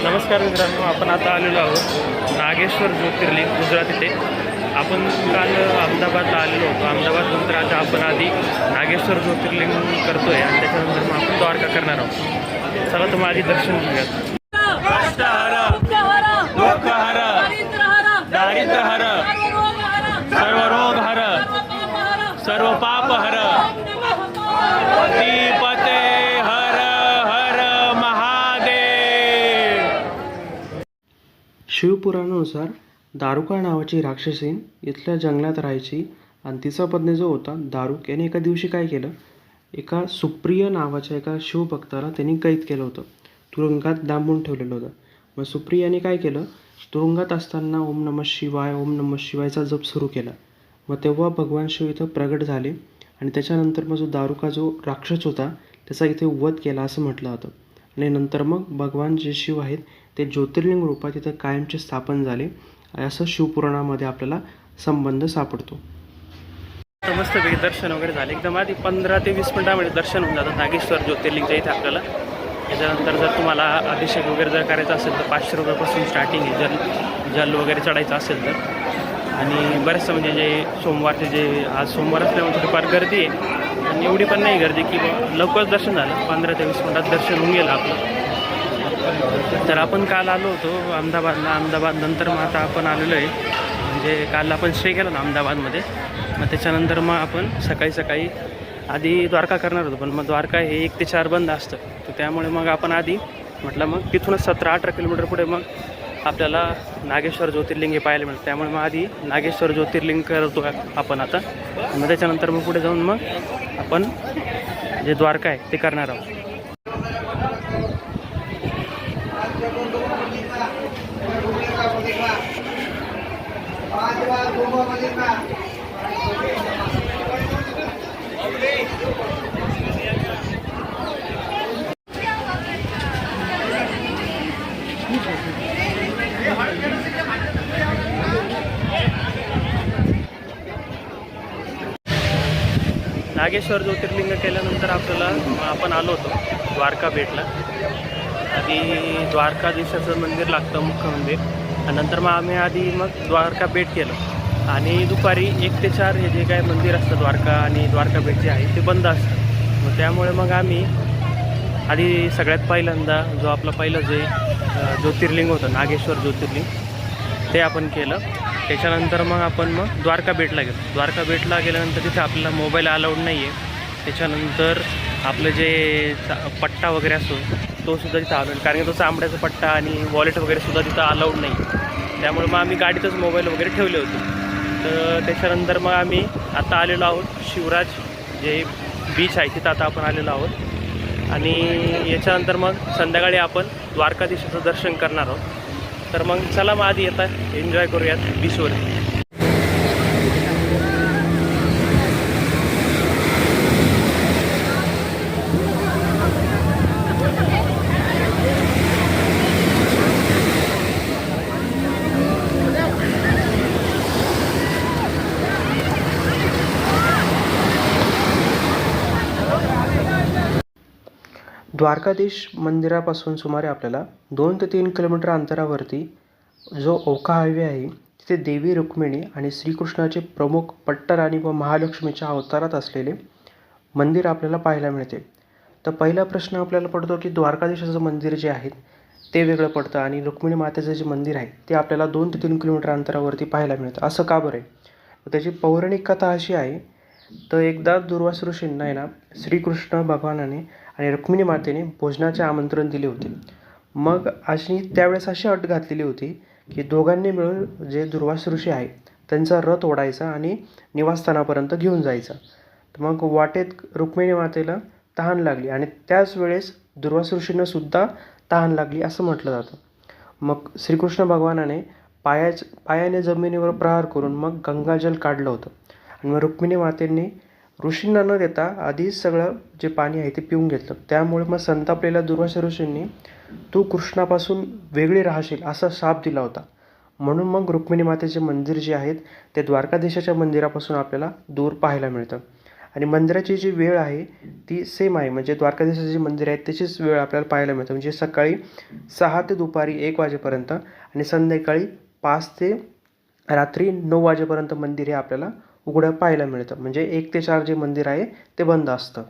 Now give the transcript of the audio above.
नमस्कार मित्रांनो, आपण आता आलेलो आहोत नागेश्वर ज्योतिर्लिंग गुजरात येथे. आपण काल अहमदाबादला आलेलो होतो. अहमदाबादनंतर आता आपण आधी नागेश्वर ज्योतिर्लिंग करतोय आणि त्याच्यानंतर मग आपण द्वारका करणार आहोत. चला तर मग आधी दर्शन घेऊयात. दारिद्र्य हर, सर्व रोग हर, सर्व पाप हर, पते हर हर महादेव. शिवपुराणानुसार दारुका नावाची राक्षसीन इथल्या जंगलात राहायची आणि तिचा पत्नी जो होता दारुक याने एका दिवशी काय केलं, एका सुप्रिय नावाच्या एका शिवभक्ताला त्यांनी कैद केलं होतं, तुरुंगात डांबून ठेवलेलं होतं. मग सुप्रियाने काय केलं, तुरुंगात असताना ओम नमः शिवायचा जप सुरू केला. मग तेव्हा भगवान शिव इथं प्रगट झाले आणि त्याच्यानंतर मग जो दारुका जो राक्षस होता त्याचा इथे वध केला असं म्हटलं जातं. आणि नंतर मग भगवान जे शिव आहेत ते ज्योतिर्लिंग रूपात इथं कायमचे स्थापन झाले असं शिवपुराणामध्ये आपल्याला संबंध सापडतो. मस्तपैकी दर्शन वगैरे झाले. एकदम आधी 15 ते 20 मिनिटामध्ये दर्शन होऊन जातं नागेश्वर ज्योतिर्लिंगच्या इथे आपल्याला. त्याच्यानंतर जर तुम्हाला अभिषेक वगैरे जर करायचा असेल तर 500 रुपयापासून स्टार्टिंग आहे. जल वगैरे चढायचं असेल तर. आणि बरेचसं म्हणजे जे सोमवारचे जे आज सोमवार असल्यामुळे थोडीफार गर्दी आहे, आणि एवढी पण नाही गर्दी की लवकरच दर्शन झालं. 15 ते 20 मिनिटात दर्शन होऊन गेलं आपलं. तर आपण काल आलो होतो अहमदाबाद नंतर मग आता आपण आलेलो आहे, म्हणजे काल आपण स्टे केला ना अहमदाबादमध्ये. मग त्याच्यानंतर मग आपण सकाळी आधी द्वारका करणार होतो, पण मग द्वारका हे 1 ते 4 बंद असतं. तर त्यामुळे मग आपण आधी म्हटलं मग तिथूनच 17-18 किलोमीटर पुढे मग आपल्याला नागेश्वर ज्योतिर्लिंग हे पाहायला मिळतं. त्यामुळे मग आधी नागेश्वर ज्योतिर्लिंग करतो आपण आता. मग त्याच्यानंतर मग पुढे जाऊन मग आपण जे द्वारका आहे ते करणार आहोत. नागेश्वर ज्योतिर्लिंग केल्यानंतर आपल्याला आपण आलो होतो द्वारका भेटला. आधी द्वारकाधीशाचं मंदिर लागतं, मुख्य मंदिर. आणि नंतर मग आम्ही आधी मग द्वारका भेट केलं. आणि दुपारी 1 ते 4 हे जे काय मंदिर असतं द्वारका आणि द्वारका भेट जे आहे ते बंद असतं. मग त्यामुळे मग आम्ही आधी सगळ्यात पहिल्यांदा जो आपला पहिलं जे ज्योतिर्लिंग होतं नागेश्वर ज्योतिर्लिंग ते आपण केलं. त्याच्यानंतर मग आपण द्वारका भेटला गेलो. द्वारका भेटला गेल्यानंतर तिथे आपल्याला मोबाईल अलाउड नाही आहे. त्याच्यानंतर आपलं जे पट्टा वगैरे असतो तो सुद्धा तिथं अलाउड, कारण की तो चांबड्याचा पट्टा आणि वॉलेट वगैरे सुद्धा तिथं अलाउड नाही. त्यामुळे मग आम्ही गाडीतच मोबाईल वगैरे ठेवले होते. तर त्याच्यानंतर मग आम्ही आता आलेलो आहोत शिवराज जे बीच आहे तिथं आता आपण आलेलो आहोत. आणि याच्यानंतर मग संध्याकाळी आपण द्वारकाधीशाचं दर्शन करणार आहोत. तर मग चला मग आधी येतात एन्जॉय करूयात बीचवर. द्वारकाधीश मंदिरापासून सुमारे आपल्याला 2 ते 3 किलोमीटर अंतरावरती जो ओखा हायवे आहे तिथे देवी रुक्मिणी आणि श्रीकृष्णाचे प्रमुख पट्टराणी व महालक्ष्मीच्या अवतारात असलेले मंदिर आपल्याला पाहायला मिळते. तर पहिला प्रश्न आपल्याला पडतो की द्वारकाधीशाचं मंदिर जे आहे ते वेगळं पडतं आणि रुक्मिणी मातेचं जे मंदिर आहे ते आपल्याला 2 ते 3 किलोमीटर अंतरावरती पाहायला मिळतं, असं का बरं आहे? तर त्याची पौराणिक कथा अशी आहे. तर एकदा दुर्वास ऋषींना आहे ना श्रीकृष्ण भगवानाने आणि रुक्मिणी मातेने भोजनाचे आमंत्रण दिले होते. मग त्यावेळेस अशी अट घातलेली होती की दोघांनी मिळून जे दुर्वास ऋषी आहे त्यांचा रथ ओढायचा आणि निवासस्थानापर्यंत घेऊन जायचा. तर मग वाटेत रुक्मिणी मातेला तहान लागली आणि त्याच वेळेस दुर्वास ऋषींना सुद्धा तहान लागली असं म्हटलं जातं. मग श्रीकृष्ण भगवानाने पायाने जमिनीवर प्रहार करून मग गंगाजल काढलं होतं आणि मग रुक्मिणी मातेंनी ऋषींना न देता आधीच सगळं जे पाणी आहे ते पिऊन घेतलं. त्यामुळे मग संतापलेल्या दुर्वास ऋषींनी तू कृष्णापासून वेगळी राहशील असा शाप दिला होता. म्हणून मग रुक्मिणी मातेचे मंदिर जे आहेत ते द्वारकाधीशाच्या मंदिरापासून आपल्याला दूर पाहायला मिळतं. आणि मंदिराची जी वेळ आहे ती सेम आहे, म्हणजे द्वारकाधीशाचं जे मंदिर आहे त्याचीच वेळ आपल्याला पाहायला मिळतं, म्हणजे सकाळी 6 ते दुपारी 1 वाजेपर्यंत आणि संध्याकाळी 5 ते रात्री 9 वाजेपर्यंत मंदिर हे आपल्याला उघडं पाहायला मिळतं. म्हणजे 1 ते 4 जे मंदिर आहे ते बंद असतं.